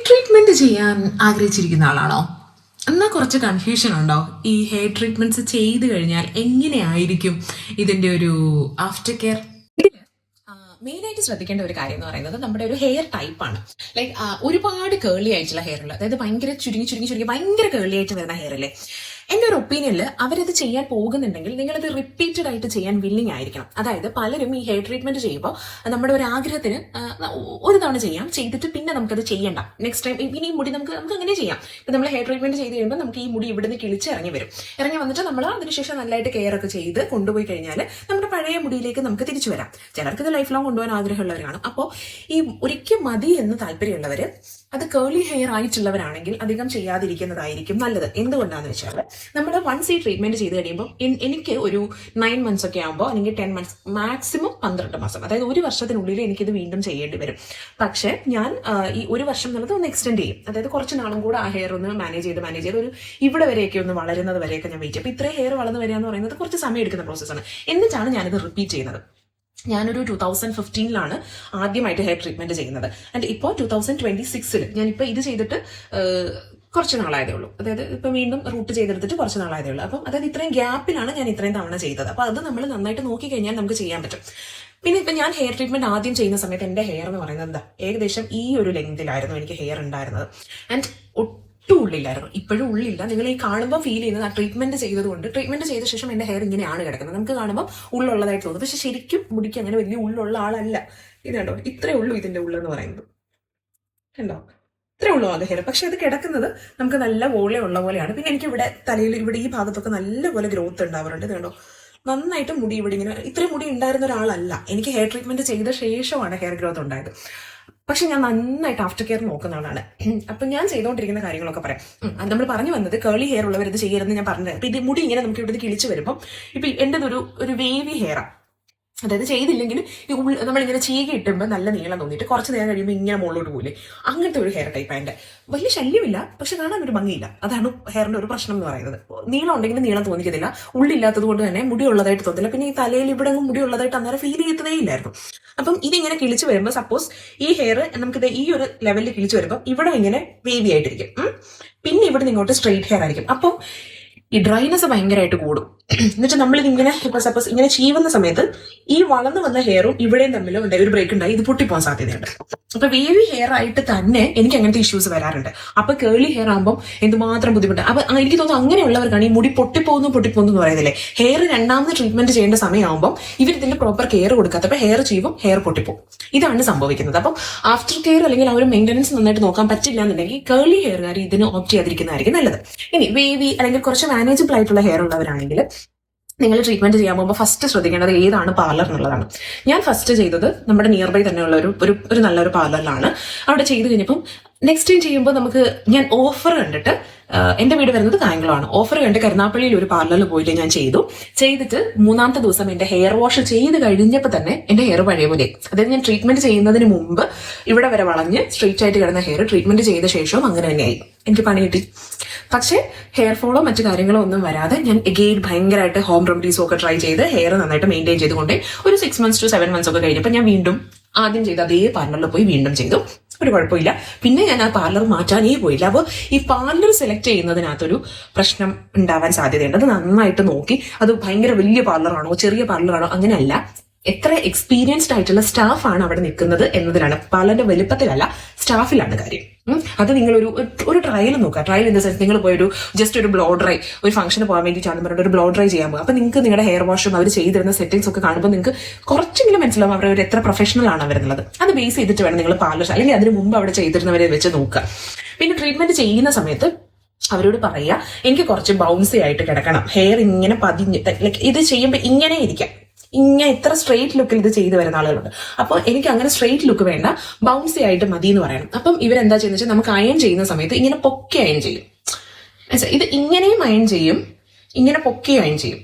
Treatment ചെയ്യാൻ ആഗ്രഹിച്ചിരിക്കുന്ന ആളാണോ? എന്നാൽ കുറച്ച് കൺഫ്യൂഷൻ ഉണ്ടോ? ഈ ഹെയർ ട്രീറ്റ്മെന്റ്സ് ചെയ്ത് കഴിഞ്ഞാൽ എങ്ങനെയായിരിക്കും ഇതിന്റെ ഒരു ആഫ്റ്റർ കെയർ? മെയിനായിട്ട് ശ്രദ്ധിക്കേണ്ട ഒരു കാര്യം എന്ന് പറയുന്നത് നമ്മുടെ ഒരു ഹെയർ ടൈപ്പാണ്. ലൈക്ക് ഒരുപാട് കേളി ആയിട്ടുള്ള ഹെയർ ഉള്ള, അതായത് ഭയങ്കര ചുരുങ്ങി ഭയങ്കര കേളി ആയിട്ട് വരുന്ന ഹെയർ അല്ലേ, എൻ്റെ ഒരു ഒപ്പീനിയനിൽ അവരത് ചെയ്യാൻ പോകുന്നുണ്ടെങ്കിൽ നിങ്ങളത് റിപ്പീറ്റഡ് ആയിട്ട് ചെയ്യാൻ വില്ലിങ് ആയിരിക്കണം. അതായത് പലരും ഈ ഹെയർ ട്രീറ്റ്മെന്റ് ചെയ്യുമ്പോൾ നമ്മുടെ ഒരു ആഗ്രഹത്തിന് ഒരു തവണ ചെയ്യാം, ചെയ്തിട്ട് പിന്നെ നമുക്കത് ചെയ്യണ്ട, നെക്സ്റ്റ് ടൈം ഇനി ഈ മുടി നമുക്ക് അങ്ങനെ ചെയ്യാം. ഇപ്പം നമ്മൾ ഹെയർ ട്രീറ്റ്മെന്റ് ചെയ്ത് കഴിയുമ്പോൾ നമുക്ക് ഈ മുടി ഇവിടുന്ന് കിളിച്ച് ഇറങ്ങി വരും. ഇറങ്ങി വന്നിട്ട് നമ്മൾ അതിനുശേഷം നല്ലതായിട്ട് കെയർ ഒക്കെ ചെയ്ത് കൊണ്ടുപോയി കഴിഞ്ഞാൽ നമ്മുടെ പഴയ മുടിയിലേക്ക് നമുക്ക് തിരിച്ചു വരാം. ചിലർക്ക് ഇത് ലൈഫ് ലോങ് കൊണ്ടുപോകാൻ ആഗ്രഹമുള്ളവരാണ്. അപ്പോൾ ഈ ഒരിക്കൽ മതി എന്ന് താല്പര്യമുള്ളവർ അത് കേളി ഹെയർ ആയിട്ടുള്ളവരാണെങ്കിൽ അധികം ചെയ്യാതിരിക്കുന്നതായിരിക്കും നല്ലത്. എന്തുകൊണ്ടാന്ന് വെച്ചാൽ നമ്മൾ വൺസ് ഈ ട്രീറ്റ്മെന്റ് ചെയ്ത് കഴിയുമ്പോൾ എനിക്ക് ഒരു 9 months ഒക്കെ ആകുമ്പോൾ, അല്ലെങ്കിൽ 10 months, മാക്സിമം 12 മാസം, അതായത് ഒരു വർഷത്തിനുള്ളിൽ എനിക്കിത് വീണ്ടും ചെയ്യേണ്ടി വരും. പക്ഷെ ഞാൻ ഈ ഒരു വർഷം എന്നുള്ളത് ഒന്ന് എക്സ്റ്റെൻഡ് ചെയ്യും. അതായത് കുറച്ച് നാളും കൂടെ ആ ഹെയർ ഒന്ന് മാനേജ് ചെയ്ത് ഒരു ഇവിടെ വരെയൊക്കെ ഒന്ന് വളരുന്നത് വരെയൊക്കെ ഞാൻ വെയിറ്റ് ചെയ്യും. അപ്പോൾ ഇത്രയും ഹെയർ വളർന്നു വരിക എന്ന് പറയുന്നത് കുറച്ച് സമയം എടുക്കുന്ന പ്രോസസ്സാണ്. എന്നിട്ടാണ് ഞാനിത് റിപ്പീറ്റ് ചെയ്യുന്നത്. ഞാനൊരു 2015 ആദ്യമായിട്ട് ഹെയർ ട്രീറ്റ്മെന്റ് ചെയ്യുന്നത്. ആൻഡ് ഇപ്പോൾ 2026 ഞാനിപ്പോൾ ഇത് ചെയ്തിട്ട് കുറച്ച് നാളായതേ ഉള്ളൂ. അതായത് ഇപ്പം വീണ്ടും റൂട്ട് ചെയ്തെടുത്തിട്ട് കുറച്ച് നാളായതേ ഉള്ളൂ. അപ്പം അതായത് ഇത്രയും ഗ്യാപ്പിലാണ് ഞാൻ ഇത്രയും തവണ ചെയ്തത്. അപ്പോൾ അത് നമ്മൾ നന്നായിട്ട് നോക്കിക്കഴിഞ്ഞാൽ നമുക്ക് ചെയ്യാൻ പറ്റും. പിന്നെ ഇപ്പം ഞാൻ ഹെയർ ട്രീറ്റ്മെന്റ് ആദ്യം ചെയ്യുന്ന സമയത്ത് എൻ്റെ ഹെയർ എന്ന് പറയുന്നത് എന്താ, ഏകദേശം ഈ ഒരു ലെങ്തിലായിരുന്നു എനിക്ക് ഹെയർ ഉണ്ടായിരുന്നത്. ആൻഡ് ഒട്ടും ഉള്ളില്ലായിരുന്നു. ഇപ്പോഴും ഉള്ളില്ല. നിങ്ങൾ ഈ കാണുമ്പോൾ ഫീൽ ചെയ്യുന്നത് ആ ട്രീറ്റ്മെന്റ് ചെയ്തതുകൊണ്ട്, ട്രീറ്റ്മെന്റ് ചെയ്ത ശേഷം എൻ്റെ ഹെയർ ഇങ്ങനെയാണ് കിടക്കുന്നത്. നമുക്ക് കാണുമ്പോൾ ഉള്ളുള്ളതായിട്ട് തോന്നും, പക്ഷെ ശരിക്കും മുടിക്ക് അങ്ങനെ വലിയ ഉള്ളുള്ള ആളല്ല. ഇത് കണ്ടോ, ഇത്രേ ഉള്ളൂ ഇതിന്റെ ഉള്ളെന്ന് പറയുന്നത്. കണ്ടോ, ഇത്രേ ഉള്ളൂ അത് ഹെയർ. പക്ഷെ അത് കിടക്കുന്നത് നമുക്ക് നല്ല വോളെ ഉള്ള പോലെയാണ്. പിന്നെ എനിക്ക് ഇവിടെ തലയിൽ ഇവിടെ ഈ ഭാഗത്തൊക്കെ നല്ലപോലെ ഗ്രോത്ത് ഉണ്ടാവാറുണ്ട്. ഇത് കണ്ടോ, നന്നായിട്ട് മുടി ഇവിടെ ഇങ്ങനെ, ഇത്രയും മുടി ഉണ്ടായിരുന്ന ഒരാളല്ല. എനിക്ക് ഹെയർ ട്രീറ്റ്മെന്റ് ചെയ്ത ശേഷമാണ് ഹെയർ ഗ്രോത്ത് ഉണ്ടായത്. പക്ഷെ ഞാൻ നന്നായിട്ട് ആഫ്റ്റർ കെയർ നോക്കുന്ന ആളാണ്. അപ്പൊ ഞാൻ ചെയ്തുകൊണ്ടിരിക്കുന്ന കാര്യങ്ങളൊക്കെ പറയാം. നമ്മൾ പറഞ്ഞു വന്നത് കേളി ഹെയർ ഉള്ളവർ ഇത് ചെയ്യരുതെന്ന് ഞാൻ പറഞ്ഞത്. അപ്പൊ ഇത് മുടി ഇങ്ങനെ നമുക്ക് ഇവിടുന്ന് കിളിച്ച് വരുമ്പോൾ ഇപ്പൊ എന്റേതൊരു വേവി ഹെയറാണ്. അതായത് ചെയ്തില്ലെങ്കിൽ ഈ നമ്മളിങ്ങനെ ചീകി ഇട്ടുമ്പോൾ നല്ല നീളം തോന്നിയിട്ട് കുറച്ച് നേരം കഴിയുമ്പോൾ ഇങ്ങനെ മുകളിലോട്ട് പോലെ, അങ്ങനത്തെ ഒരു ഹെയർ ടൈപ്പ്. അതിന്റെ വലിയ ശല്യമില്ല, പക്ഷെ കാണാൻ ഒരു ഭംഗിയില്ല. അതാണ് ഹെയറിന്റെ ഒരു പ്രശ്നം എന്ന് പറയുന്നത്. നീളം ഉണ്ടെങ്കിൽ നീളം തോന്നിക്കത്തില്ല, ഉള്ളില്ലാത്തത് കൊണ്ട് തന്നെ മുടി ഉള്ളതായിട്ട് തോന്നില്ല. പിന്നെ ഈ തലയിൽ ഇവിടെ മുടി ഉള്ളതായിട്ട് അന്നേരം ഫീൽ ചെയ്യത്തതേ ഇല്ലായിരുന്നു. അപ്പം ഇതിങ്ങനെ കിളിച്ച് വരുമ്പോൾ, സപ്പോസ് ഈ ഹെയർ നമുക്കിത് ഈ ഒരു ലെവലിൽ കിളിച്ച് വരുമ്പോൾ ഇവിടെ ഇങ്ങനെ വേവി ആയിട്ടിരിക്കും. പിന്നെ ഇവിടെ ഇങ്ങോട്ട് സ്ട്രെയിറ്റ് ഹെയർ ആയിരിക്കും. അപ്പം ഈ ഡ്രൈനെസ് ഭയങ്കരമായിട്ട് കൂടും. എന്നിട്ട് നമ്മളിതിങ്ങനെ ഇപ്പൊ സപ്പോസ് ഇങ്ങനെ ചീവുന്ന സമയത്ത് ഈ വളർന്നു വന്ന ഹെയറും ഇവിടെയും തമ്മിലും ഒരു ബ്രേക്ക് ഉണ്ടായി ഇത് പൊട്ടിപ്പോകാൻ സാധ്യതയുണ്ട്. അപ്പൊ വേവി ഹെയർ ആയിട്ട് തന്നെ എനിക്ക് അങ്ങനത്തെ ഇഷ്യൂസ് വരാറുണ്ട്. അപ്പൊ കേളി ഹെയർ ആകുമ്പോൾ എന്തുമാത്രം ബുദ്ധിമുട്ട്. അപ്പൊ എനിക്ക് തോന്നുന്നു അങ്ങനെയുള്ളവർക്കാണ് ഈ മുടി പൊട്ടിപ്പോകുന്നു എന്ന് പറയുന്നില്ലേ, ഹെയർ രണ്ടാമത് ട്രീറ്റ്മെന്റ് ചെയ്യേണ്ട സമയമാകുമ്പോൾ ഇവർ ഇതിന്റെ പ്രോപ്പർ കെയർ കൊടുക്കാത്തപ്പോൾ ഹെയർ ചീവും, ഹെയർ പൊട്ടിപ്പോകും. ഇതാണ് സംഭവിക്കുന്നത്. അപ്പം ആഫ്റ്റർ കെയർ അല്ലെങ്കിൽ ആ ഒരു മെയിൻ്റനൻസ് നന്നായിട്ട് നോക്കാൻ പറ്റില്ല എന്നുണ്ടെങ്കിൽ കേളി ഹെയർകാർ ഇതിന് ഓപ്റ്റ് ചെയ്യാതിരിക്കുന്നതായിരിക്കും നല്ലത്. ഇനി വേവി അല്ലെങ്കിൽ കുറച്ച് മാനേജബിൾ ആയിട്ടുള്ള ഹെയർ ഉള്ളവരാണെങ്കിൽ നിങ്ങൾ ട്രീറ്റ്മെന്റ് ചെയ്യാൻ പോകുമ്പോൾ ഫസ്റ്റ് ശ്രദ്ധിക്കേണ്ടത് ഏതാണ് പാർലർ എന്നുള്ളതാണ്. ഞാൻ ഫസ്റ്റ് ചെയ്തത് നമ്മുടെ നിയർ ബൈ തന്നെയുള്ള ഒരു നല്ലൊരു പാർലറിലാണ്. അവിടെ ചെയ്ത് കഴിഞ്ഞപ്പം നെക്സ്റ്റ് ടൈം ചെയ്യുമ്പോൾ ഞാൻ ഓഫർ കണ്ടിട്ട്, എന്റെ വീട് വരുന്നത് കായംകുളമാണ്, ഓഫർ കണ്ട് കരുനാപ്പള്ളിയിൽ ഒരു പാർലറിൽ പോയിട്ട് ഞാൻ ചെയ്തിട്ട് 3ാമത്തെ ദിവസം എന്റെ ഹെയർ വാഷ് ചെയ്ത് കഴിഞ്ഞപ്പോൾ തന്നെ എന്റെ ഹെയർ പഴയ പോലെ. അതായത് ഞാൻ ട്രീറ്റ്മെന്റ് ചെയ്യുന്നതിന് മുമ്പ് ഇവിടെ വരെ വളഞ്ഞ് സ്ട്രെയിറ്റ് ആയിട്ട് കിടന്ന ഹെയർ ട്രീറ്റ്മെന്റ് ചെയ്ത ശേഷവും അങ്ങനെ തന്നെയായി. എനിക്ക് പണി കിട്ടി. പക്ഷേ ഹെയർ ഫോളോ മറ്റു കാര്യങ്ങളോ ഒന്നും വരാതെ ഞാൻ എഗെയിൻ ഭയങ്കരമായിട്ട് ഹോം റെമഡീസും ഒക്കെ ട്രൈ ചെയ്ത് ഹെയർ നന്നായിട്ട് മെയിൻറ്റെയിൻ ചെയ്തുകൊണ്ട് ഒരു 6 months to 7 months ഒക്കെ കഴിഞ്ഞപ്പോൾ ഞാൻ വീണ്ടും ആദ്യം ചെയ്ത അതേ പാർലറിൽ പോയി വീണ്ടും ചെയ്തു. ഒരു കുഴപ്പമില്ല. പിന്നെ ഞാൻ ആ പാർലർ മാറ്റാനേ പോയില്ല. അപ്പോൾ ഈ പാർലർ സെലക്ട് ചെയ്യുന്നതിനകത്തൊരു പ്രശ്നം ഉണ്ടാവാൻ സാധ്യതയുണ്ട്. അത് നന്നായിട്ട് നോക്കി, അത് ഭയങ്കര വലിയ പാർലറാണോ ചെറിയ പാർലറാണോ അങ്ങനെയല്ല, എത്ര എക്സ്പീരിയൻസ്ഡ് ആയിട്ടുള്ള സ്റ്റാഫാണ് അവിടെ നിൽക്കുന്നത് എന്നതിലാണ്. പാർലറിന്റെ വലുപ്പത്തിലല്ല, സ്റ്റാഫിലാണ് കാര്യം. അത് നിങ്ങൾ ഒരു ട്രയൽ നോക്കുക. ട്രയൽ ഇൻ ദ സെൻസ്, നിങ്ങൾ പോയി ജസ്റ്റ് ഒരു ബ്ലോ ഡ്രൈ, ഒരു ഫംഗ്ഷന് പോകാൻ വേണ്ടിയിട്ടാണ് പറഞ്ഞിട്ട് ഒരു ബ്ലോ ഡ്രൈ ചെയ്യാൻ പോകുക. അപ്പൊ നിങ്ങൾക്ക് നിങ്ങളുടെ ഹെയർ വാഷും അവർ ചെയ്തിരുന്ന സെറ്റിംഗ്സ് ഒക്കെ കാണുമ്പോൾ നിങ്ങൾക്ക് കുറച്ചെങ്കിലും മനസ്സിലാവും അവർ എത്ര പ്രൊഫഷണൽ ആണ് വരുന്നത്. അത് ബേസ് ചെയ്തിട്ട് വേണം നിങ്ങൾ പാർലർ, അല്ലെങ്കിൽ അതിന് മുമ്പ് അവിടെ ചെയ്തിരുന്നവരെ വെച്ച് നോക്കുക. പിന്നെ ട്രീറ്റ്മെന്റ് ചെയ്യുന്ന സമയത്ത് അവരോട് പറയുക, എനിക്ക് കുറച്ച് ബൗൺസി ആയിട്ട് കിടക്കണം, ഹെയർ ഇങ്ങനെ പതിഞ്ഞ്, ലൈക്ക് ഇത് ചെയ്യുമ്പോൾ ഇങ്ങനെ ഇരിക്കാം, ഇങ്ങനെ ഇത്ര സ്ട്രെയിറ്റ് ലുക്കിൽ ഇത് ചെയ്തു വരുന്ന ആളുകളുണ്ട്. അപ്പോൾ എനിക്ക് അങ്ങനെ സ്ട്രെയിറ്റ് ലുക്ക് വേണ്ട, ബൗൺസി ആയിട്ട് മതി എന്ന് പറയണം. അപ്പം ഇവരെന്താ ചെയ്യുന്നത് വെച്ചാൽ നമുക്ക് അയൺ ചെയ്യുന്ന സമയത്ത് ഇങ്ങനെ പൊക്കി അയൺ ചെയ്യും. ഇത് ഇങ്ങനെയും അയൺ ചെയ്യും, ഇങ്ങനെ പൊക്കി അയൺ ചെയ്യും.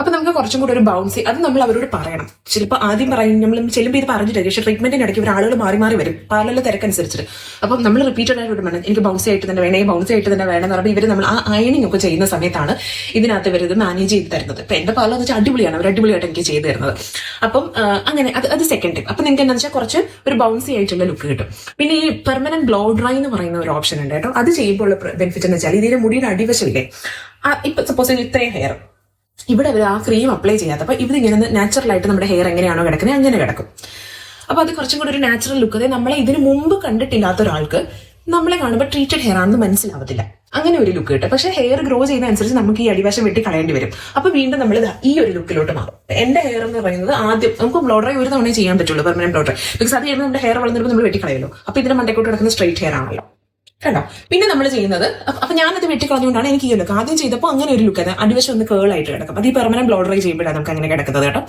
അപ്പൊ നമുക്ക് കുറച്ചും കൂടെ ഒരു ബൗൺസി, അത് നമ്മൾ അവരോട് പറയണം. ചിലപ്പോൾ ആദ്യം പറയും, നമ്മൾ ചെല്ലുമ്പോൾ ഇത് പറഞ്ഞിട്ടായിരിക്കും, പക്ഷേ ട്രീറ്റ്മെന്റിന് ഇടയ്ക്ക് ഇവർ ആളുകൾ മാറി മാറി വരും പാർലറിലെ തിരക്കനുസരിച്ചിട്ട്. അപ്പം നമ്മൾ റിപ്പീറ്റഡ് ആയിട്ട് വേണം എനിക്ക് ബൗൺസി ആയിട്ട് തന്നെ വേണേ, ബൗൺസി ആയിട്ട് തന്നെ വേണമെന്ന് പറയുമ്പോൾ ഇവർ നമ്മൾ ആ അയണിങ് ഒക്കെ ചെയ്യുന്ന സമയത്താണ് ഇതിനകത്ത് ഇവർ ഇത് മാനേജ് ചെയ്ത് തരുന്നത്. ഇപ്പൊ എന്റെ പാർലർ എന്ന് വെച്ചാൽ അടിപൊളിയാണ്, അവർ അടിപൊളിയായിട്ട് എനിക്ക് ചെയ്ത് തരുന്നത്. അപ്പം അങ്ങനെ അത് സെക്കൻഡ് ടിപ്പ്. അപ്പൊ നിങ്ങൾക്ക് എന്താണെന്ന് വെച്ചാൽ കുറച്ച് ഒരു ബൗൺസി ആയിട്ടുള്ള ലുക്ക് കിട്ടും. പിന്നെ ഈ പെർമനന്റ് ബ്ലോ ഡ്രൈ എന്ന് പറയുന്ന ഒരു ഓപ്ഷൻ ഉണ്ട് കേട്ടോ. അത് ചെയ്യുമ്പോൾ ഉള്ള ബെനിഫിറ്റ് എന്ന് വെച്ചാൽ ഇതിന്റെ മുടിയുടെ അടിവശമില്ലേ, ഇപ്പൊ സപ്പോസ് ഇത്രയും ഹെയർ ഇവിടെ അവർ ആ ക്രീം അപ്ലൈ ചെയ്യാത്തപ്പോൾ ഇതിങ്ങനെ നാച്ചുറൽ ആയിട്ട് നമ്മുടെ ഹെയർ എങ്ങനെയാണോ കിടക്കുന്നത് അങ്ങനെ കിടക്കും. അപ്പൊ അത് കുറച്ചും കൂടി ഒരു നാച്ചുറൽ ലുക്ക്, അതായത് നമ്മളെ ഇതിന് മുമ്പ് കണ്ടിട്ടില്ലാത്ത ഒരാൾക്ക് നമ്മളെ കാണുമ്പോൾ ട്രീറ്റഡ് ഹെയർ ആണെന്ന് മനസ്സിലാവത്തില്ല, അങ്ങനെ ഒരു ലുക്ക് കിട്ടും. പക്ഷേ ഹെയർ ഗ്രോ ചെയ്യുന്ന അനുസരിച്ച് നമുക്ക് ഈ അടിവശം വെട്ടി കളയേണ്ടി വരും. അപ്പൊ വീണ്ടും നമ്മൾ ഈ ഒരു ലുക്കിലോട്ട് മാറും. എന്റെ ഹെയർ എന്ന് പറയുന്നത് ആദ്യം നമുക്ക് ബ്ലോ ഡ്രൈ ഒരു തവണ ചെയ്യാൻ പറ്റുള്ളൂ, പെർമനന്റ് ബ്ലോ ഡ്രൈ. ബിക്കോസ് അത് കഴിയുമ്പോൾ നമ്മുടെ ഹെയർ വളർന്നിട്ട് നമ്മൾ വെട്ടിക്കളയല്ലോ. അപ്പൊ ഇതിന്റെ മണ്ടക്കോട്ട് കിടക്കുന്ന സ്ട്രൈറ്റ് ഹെയർ ആണല്ലോ കണ്ടോ. പിന്നെ നമ്മൾ ചെയ്യുന്നത്, അപ്പൊ ഞാനത് വെട്ടിക്കളഞ്ഞുകൊണ്ടാണ് എനിക്ക് ഈ ലുക്ക് ആദ്യം ചെയ്തപ്പോൾ അങ്ങനെ ഒരു ലുക്ക്, അടിവശം ഒന്ന് കേൾ ആയിട്ട് കിടക്കും. അത് ഈ പെർമനന്റ് ബ്ലോ ഡ്രൈ ചെയ്യുമ്പോഴാണ് നമുക്ക് അങ്ങനെ കിടക്കുന്നത് കേട്ടോ.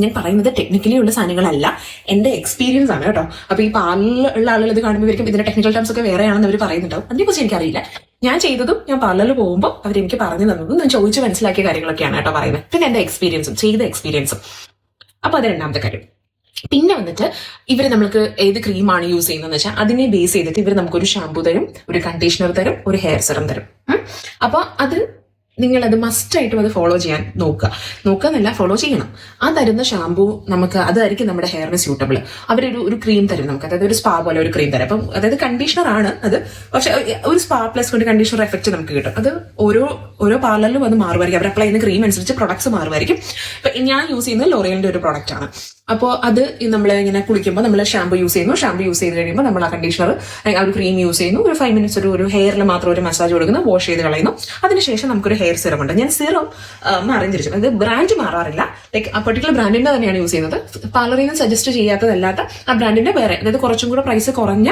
ഞാൻ പറയുന്നത് ടെക്നിക്കലി ഉള്ള സാധനങ്ങളല്ല, എന്റെ എക്സ്പീരിയൻസ് ആണ് കേട്ടോ. അപ്പൊ ഈ പാർലറിലുള്ള ആളുകൾ ഇത് കാണുമ്പോഴേക്കും ഇതിന്റെ ടെക്നിക്കൽ ടേംസ് ഒക്കെ വേറെയാണെന്ന് അവർ പറയുന്നുണ്ടാവും. അതിനെക്കുറിച്ച് എനിക്കറിയില്ല. ഞാൻ ചെയ്തതും ഞാൻ പാർലറിൽ പോകുമ്പോൾ അവരെനിക്ക് പറഞ്ഞു തന്നതും ഞാൻ ചോദിച്ച് മനസ്സിലാക്കിയ കാര്യങ്ങളൊക്കെയാണ് കേട്ടോ പറയുന്നത്. പിന്നെ എന്റെ എക്സ്പീരിയൻസും ചെയ്ത എക്സ്പീരിയൻസും. അപ്പൊ അത് രണ്ടാമത്തെ കാര്യം. പിന്നെ വന്നിട്ട് ഇവർ നമ്മൾക്ക് ഏത് ക്രീമാണ് യൂസ് ചെയ്യുന്നതെന്ന് വെച്ചാൽ അതിനെ ബേസ് ചെയ്തിട്ട് ഇവർ നമുക്കൊരു ഷാമ്പു തരും, ഒരു കണ്ടീഷണർ തരും, ഒരു ഹെയർ സെറം തരും. അപ്പൊ അത് നിങ്ങളത് മസ്റ്റായിട്ടും അത് ഫോളോ ചെയ്യാൻ നോക്കുക ഫോളോ ചെയ്യണം. ആ തരുന്ന ഷാമ്പു നമുക്ക് അതായിരിക്കും നമ്മുടെ ഹെയറിന് സ്യൂട്ടബിൾ. അവരൊരു ക്രീം തരും നമുക്ക്, അതായത് ഒരു സ്പാ പോലെ ഒരു ക്രീം തരും. അപ്പം അതായത് കണ്ടീഷണർ ആണ് അത്, പക്ഷെ ഒരു സ്പാ പ്ലസ് ഒരു കണ്ടീഷണർ എഫക്റ്റ് നമുക്ക് കിട്ടും. അത് ഓരോ പാർലറിലും അത് മാറുമായിരിക്കും, അവർ അപ്ലൈ ചെയ്യുന്ന ക്രീം അനുസരിച്ച് പ്രൊഡക്ട്സ് മാറുമായിരിക്കും. ഇപ്പൊ ഞാൻ യൂസ് ചെയ്യുന്നത് ലോറിയലിന്റെ ഒരു പ്രോഡക്റ്റ് ആണ്. അപ്പോൾ അത് നമ്മൾ ഇങ്ങനെ കുളിക്കുമ്പോൾ നമ്മൾ ഷാമ്പു യൂസ് ചെയ്ത് കഴിയുമ്പോൾ നമ്മൾ ആ കണ്ടീഷണർ ആ ഒരു ക്രീം യൂസ് ചെയ്യുന്നു, ഒരു 5 മിനിറ്റ്സ് ഒരു ഹെയറിൽ മാത്രം ഒരു മസാജ് കൊടുക്കുന്നു, വാഷ് ചെയ്ത് കളയുന്നു. അതിനുശേഷം നമുക്കൊരു ഹെയർ സിറം ഉണ്ട്. ഞാൻ സിറം അറിഞ്ഞിരിച്ചു, അത് ബ്രാൻഡ് മാറാറില്ല, ലൈക്ക് ആ പെർട്ടിക്കുലർ ബ്രാൻഡിന്റെ തന്നെയാണ് യൂസ് ചെയ്യുന്നത്. പാർലറിൽ നിന്ന് സജസ്റ്റ് ചെയ്യാത്തതല്ലാത്ത ആ ബ്രാൻഡിന്റെ വേറെ, അതായത് കുറച്ചും കൂടെ പ്രൈസ് കുറഞ്ഞ,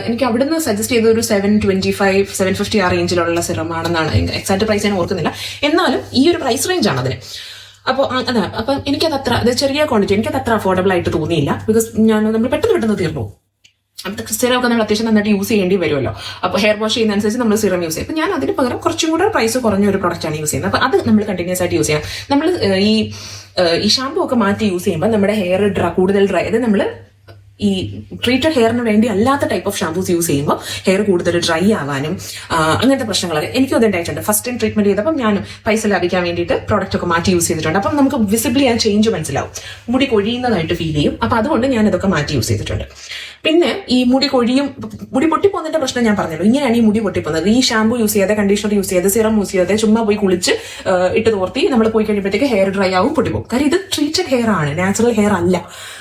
എനിക്ക് അവിടുന്ന് സജസ്റ്റ് ചെയ്ത ഒരു 725, 750 ആ റേഞ്ചിലുള്ള സിറം ആണെന്നാണ്. എക്സാക്ട് പ്രൈസ് ഞാൻ ഓർക്കുന്നില്ല, എന്നാലും ഈ ഒരു പ്രൈസ് റേഞ്ച് ആണ് അതിന്. അപ്പോൾ അതാ, അപ്പം എനിക്കത് ചെറിയ ക്വാണ്ടിറ്റി എനിക്കത് അത്ര അഫോർഡബിൾ ആയിട്ട് തോന്നിയില്ല. ബിക്കോസ് നമ്മൾ പെട്ടെന്ന് തീർന്നു. അപ്പം സിറം ഒക്കെ നമ്മൾ അത്യാവശ്യം നന്നായിട്ട് യൂസ് ചെയ്യേണ്ടി വരുമല്ലോ. അപ്പോൾ ഹെയർ വാഷ് ചെയ്യുന്നതനുസരിച്ച് നമ്മൾ സിറം യൂസ് ചെയ്യും. അപ്പം ഞാൻ അതിന് പകരം കുറച്ചും കൂടെ പ്രൈസ് കുറഞ്ഞ ഒരു പ്രൊഡക്റ്റാണ് യൂസ് ചെയ്യുന്നത്. അപ്പം അത് നമ്മൾ കണ്ടിന്യൂസ് ആയിട്ട് യൂസ് ചെയ്യാം. നമ്മൾ ഈ ഷാമ്പു ഒക്കെ മാറ്റി യൂസ് ചെയ്യുമ്പോൾ നമ്മുടെ ഹെയർ കൂടുതൽ ഡ്രൈ, അതായത് നമ്മൾ ഈ ട്രീറ്റഡ് ഹെയറിന് വേണ്ടി അല്ലാത്ത ടൈപ്പ് ഓഫ് ഷാമ്പൂസ് യൂസ് ചെയ്യുമ്പോൾ ഹെയർ കൂടുതൽ ഡ്രൈ ആവാനും അങ്ങനത്തെ പ്രശ്നങ്ങളൊക്കെ എനിക്കും അതുണ്ടായിട്ടുണ്ട്. ഫസ്റ്റ് ടൈം ട്രീറ്റ്മെന്റ് ചെയ്തപ്പോൾ ഞാൻ പൈസ ലാഭിക്കാൻ വേണ്ടിയിട്ട് പ്രോഡക്റ്റ് ഒക്കെ മാറ്റി യൂസ് ചെയ്തിട്ടുണ്ട്. അപ്പം നമുക്ക് വിസിബിളി ആ ചേഞ്ച് മനസ്സിലാവും, മുടി കൊഴിയുന്നതായിട്ട് ഫീൽ ചെയ്യും. അപ്പൊ അതുകൊണ്ട് ഞാൻ ഇതൊക്കെ മാറ്റി യൂസ് ചെയ്തിട്ടുണ്ട്. പിന്നെ ഈ മുടി പൊട്ടിപ്പോകുന്നതിന്റെ പ്രശ്നം ഞാൻ പറഞ്ഞല്ലോ, ഇങ്ങനെയാണ് ഈ മുടി പൊട്ടിപ്പോകുന്നത്. ഈ ഷാമ്പു യൂസ് ചെയ്യാതെ, കണ്ടീഷണർ യൂസ് ചെയ്യാതെ, സിറം യൂസ് ചെയ്യാതെ ചുമ്മാ പോയി കുളിച്ച് ഇട്ട് തോർത്തി നമ്മൾ പോയി കഴിയുമ്പോഴത്തേക്ക് ഹെയർ ഡ്രൈ ആവും, പൊട്ടിപ്പോകും. കാര്യം ഇത് ട്രീറ്റഡ് ഹെയർ ആണ്, നാച്ചുറൽ ഹെയർ അല്ല.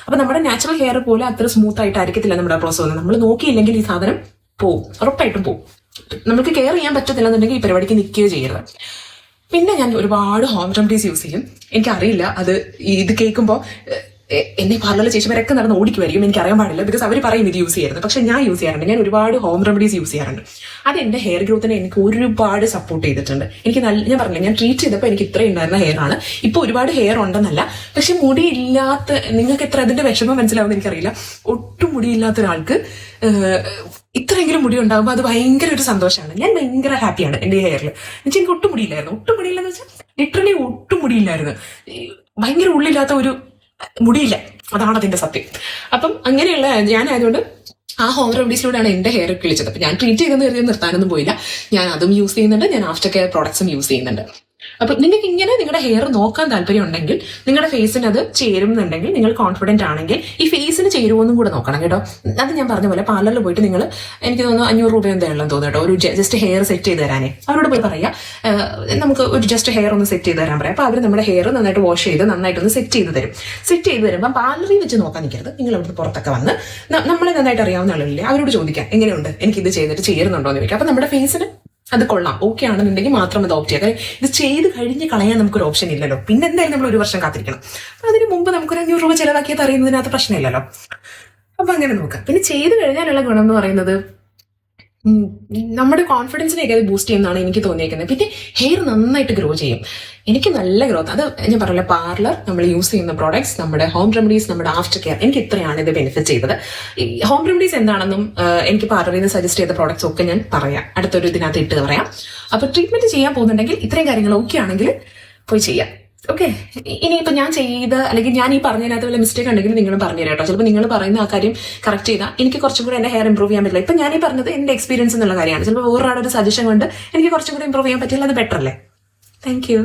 അപ്പൊ നമ്മുടെ നാച്ചുറൽ ഹെയർ പോലെ അത്ര സ്മൂത്ത് ആയിട്ടായിരിക്കത്തില്ല നമ്മുടെ പ്രോസസ്. നമ്മൾ നോക്കിയില്ലെങ്കിൽ ഈ സാധനം പോവും, ഉറപ്പായിട്ടും പോവും. നമുക്ക് കെയർ ചെയ്യാൻ പറ്റത്തില്ലെന്നുണ്ടെങ്കിൽ ഈ പരിപാടിക്ക് നിൽക്കുകയോ ചെയ്യരുത്. പിന്നെ ഞാൻ ഒരുപാട് ഹോം റെമഡീസ് യൂസ് ചെയ്യും. എനിക്കറിയില്ല, അത് ഇത് കേൾക്കുമ്പോൾ എന്നെ പാർലറിൽ ചേച്ചിമാരൊക്കെ നടന്ന് ഓടിക്കുമായിരിക്കും, എനിക്കറിയാൻ പാടില്ല. ബിക്കോസ് അവർ പറയും ഇത് യൂസ് ചെയ്യരുത്, പക്ഷെ ഞാൻ യൂസ് ചെയ്യാറുണ്ട്. ഞാൻ ഒരുപാട് ഹോം റെമഡീസ് യൂസ് ചെയ്യാറുണ്ട്. അത് എന്റെ ഹെയർ ഗ്രോത്തിനെ എനിക്ക് ഒരുപാട് സപ്പോർട്ട് ചെയ്തിട്ടുണ്ട്. ഞാൻ പറഞ്ഞില്ല, ഞാൻ ട്രീറ്റ് ചെയ്തപ്പോൾ എനിക്ക് ഇത്രയും ഉണ്ടായിരുന്ന ഹെയർ ആണ്. ഇപ്പൊ ഒരുപാട് ഹെയർ ഉണ്ടെന്നല്ല, പക്ഷെ മുടിയില്ലാത്ത, നിങ്ങൾക്ക് എത്ര അതിന്റെ വിഷമം മനസ്സിലാവുമെന്ന് എനിക്കറിയില്ല. ഒട്ടും മുടിയില്ലാത്ത ഒരാൾക്ക് ഇത്രയെങ്കിലും മുടി ഉണ്ടാകുമ്പോൾ അത് ഭയങ്കര ഒരു സന്തോഷമാണ്. ഞാൻ ഭയങ്കര ഹാപ്പിയാണ് എന്റെ ഹെയറിൽ. എനിക്ക് ഒട്ടും മുടിയില്ലെന്ന് വെച്ചാൽ ലിറ്ററലി ഒട്ടും മുടിയില്ലായിരുന്നു. ഭയങ്കര ഉള്ളില്ലാത്ത ഒരു മുടിയില്ല, അതാണ് അതിന്റെ സത്യം. അപ്പം അങ്ങനെയുള്ള ഞാനായതുകൊണ്ട് ആ ഹോം റെമഡീസിലൂടെയാണ് എന്റെ ഹെയർ കിളിച്ചത്. അപ്പൊ ഞാൻ ട്രീറ്റ് ചെയ്തെന്ന് നിർത്താനൊന്നും പോയില്ല. ഞാൻ അതും യൂസ് ചെയ്യുന്നുണ്ട്, ഞാൻ ആഫ്റ്റർ കെയർ പ്രോഡക്ട്സും യൂസ് ചെയ്യുന്നുണ്ട്. അപ്പൊ നിങ്ങൾക്ക് ഇങ്ങനെ നിങ്ങളുടെ ഹെയർ നോക്കാൻ താല്പര്യം ഉണ്ടെങ്കിൽ, നിങ്ങളുടെ ഫേസിന് അത് ചേരുന്നുണ്ടെങ്കിൽ, നിങ്ങൾ കോൺഫിഡന്റ് ആണെങ്കിൽ ഈ ഫേസിന് ചേരുവെന്നും കൂടെ നോക്കണം കേട്ടോ. അത് ഞാൻ പറഞ്ഞ പോലെ പാർലറിൽ പോയിട്ട് നിങ്ങൾ, എനിക്ക് തോന്നുന്നു 500 രൂപ എന്തായാലും തോന്നുന്നു കേട്ടോ, ഒരു ജസ്റ്റ് ഹെയർ സെറ്റ് ചെയ്ത് തരാനേ. അവരോട് പോയി പറയാം, നമുക്ക് ഒരു ജസ്റ്റ് ഹെയർ ഒന്ന് സെറ്റ് ചെയ്ത് തരാൻ പറയാം. അപ്പൊ അവർ നമ്മുടെ ഹെയർ നന്നായിട്ട് വാഷ് ചെയ്ത് നന്നായിട്ടൊന്ന് സെറ്റ് ചെയ്ത് തരും. സെറ്റ് ചെയ്ത് തരുമ്പോൾ പാർലറിൽ വെച്ച് നോക്കാൻ നിൽക്കരുത്. നിങ്ങൾ അവിടുന്ന് പുറത്തൊക്കെ വന്ന് നമ്മളെ നന്നായിട്ട് അറിയാവുന്ന ആളുകളില്ലേ, അവരോട് ചോദിക്കാം എങ്ങനെയുണ്ട്, എനിക്ക് ഇത് ചെയ്തിട്ട് ചേരുന്നുണ്ടോ എന്ന് ചോദിക്കാം. അപ്പൊ നമ്മുടെ ഫേസിന് അത് കൊള്ളാം, ഓക്കെ ആണെന്നുണ്ടെങ്കിൽ മാത്രം അത് ഓപ്റ്റ് ചെയ്യാം. ഇത് ചെയ്ത് കഴിഞ്ഞ് കളയാൻ നമുക്കൊരു ഓപ്ഷൻ ഇല്ലല്ലോ. പിന്നെ എന്തായാലും നമ്മൾ 1 വർഷം കാത്തിരിക്കണം. അതിന് മുമ്പ് നമുക്കൊരു 500 രൂപ ചിലവാക്കിയത് അറിയുന്നതിനകത്ത് പ്രശ്നമില്ലല്ലോ. അപ്പൊ അങ്ങനെ നോക്കാം. പിന്നെ ചെയ്ത് കഴിഞ്ഞാലുള്ള ഗുണം എന്ന് പറയുന്നത് നമ്മുടെ കോൺഫിഡൻസിനെയൊക്കെ അത് ബൂസ്റ്റ് ചെയ്യുന്നതാണ് എനിക്ക് തോന്നിയേക്കുന്നത്. പിന്നെ ഹെയർ നന്നായിട്ട് ഗ്രോ ചെയ്യും. എനിക്ക് നല്ല ഗ്രോത്ത്, അത് ഞാൻ പറഞ്ഞില്ല, പാർലർ, നമ്മൾ യൂസ് ചെയ്യുന്ന പ്രോഡക്ട്സ്, നമ്മുടെ ഹോം റെമഡീസ്, നമ്മുടെ ആഫ്റ്റർ കെയർ, എനിക്ക് ഇത്രയാണ് ഇത് ബെനിഫിറ്റ് ചെയ്തത്. ഈ ഹോം റെമഡീസ് എന്താണെന്നും എനിക്ക് പാർലറിൽ നിന്ന് സജസ്റ്റ് ചെയ്ത പ്രോഡക്ട്സ് ഒക്കെ ഞാൻ പറയാം, അടുത്തൊരു ഇതിനകത്ത് ഇട്ട് പറയാം. അപ്പൊ ട്രീറ്റ്മെന്റ് ചെയ്യാൻ പോകുന്നുണ്ടെങ്കിൽ ഇത്രയും കാര്യങ്ങൾ ഓക്കെ ആണെങ്കിൽ പോയി ചെയ്യാം. ഓക്കെ, ഇനിയിപ്പോൾ ഞാൻ ചെയ്ത അല്ലെങ്കിൽ ഞാൻ ഈ പറഞ്ഞതിനകത്ത് വല്ല മിസ്റ്റേക്ക് ഉണ്ടെങ്കിൽ നിങ്ങൾ പറഞ്ഞു തരാം കേട്ടോ. ചിലപ്പോൾ നിങ്ങൾ പറയുന്ന ആ കാര്യം കറക്റ്റ് ചെയ്താൽ എനിക്ക് കുറച്ചും കൂടെ എൻ്റെ ഹെയർ ഇമ്പ്രൂവ് ചെയ്യാൻ പറ്റില്ല. ഇപ്പം ഞാൻ ഈ പറഞ്ഞത് എൻ്റെ എക്സ്പീരിയൻസ് എന്നുള്ള കാര്യമാണ്. ചിലപ്പോൾ വേറൊരാളുടെ ഒരു സജഷൻ കൊണ്ട് എനിക്ക് കുറച്ചും കൂടെ ഇമ്പ്രൂവ് ചെയ്യാൻ പറ്റില്ല. അത് ബെറ്റർ അല്ലേ? Thank you.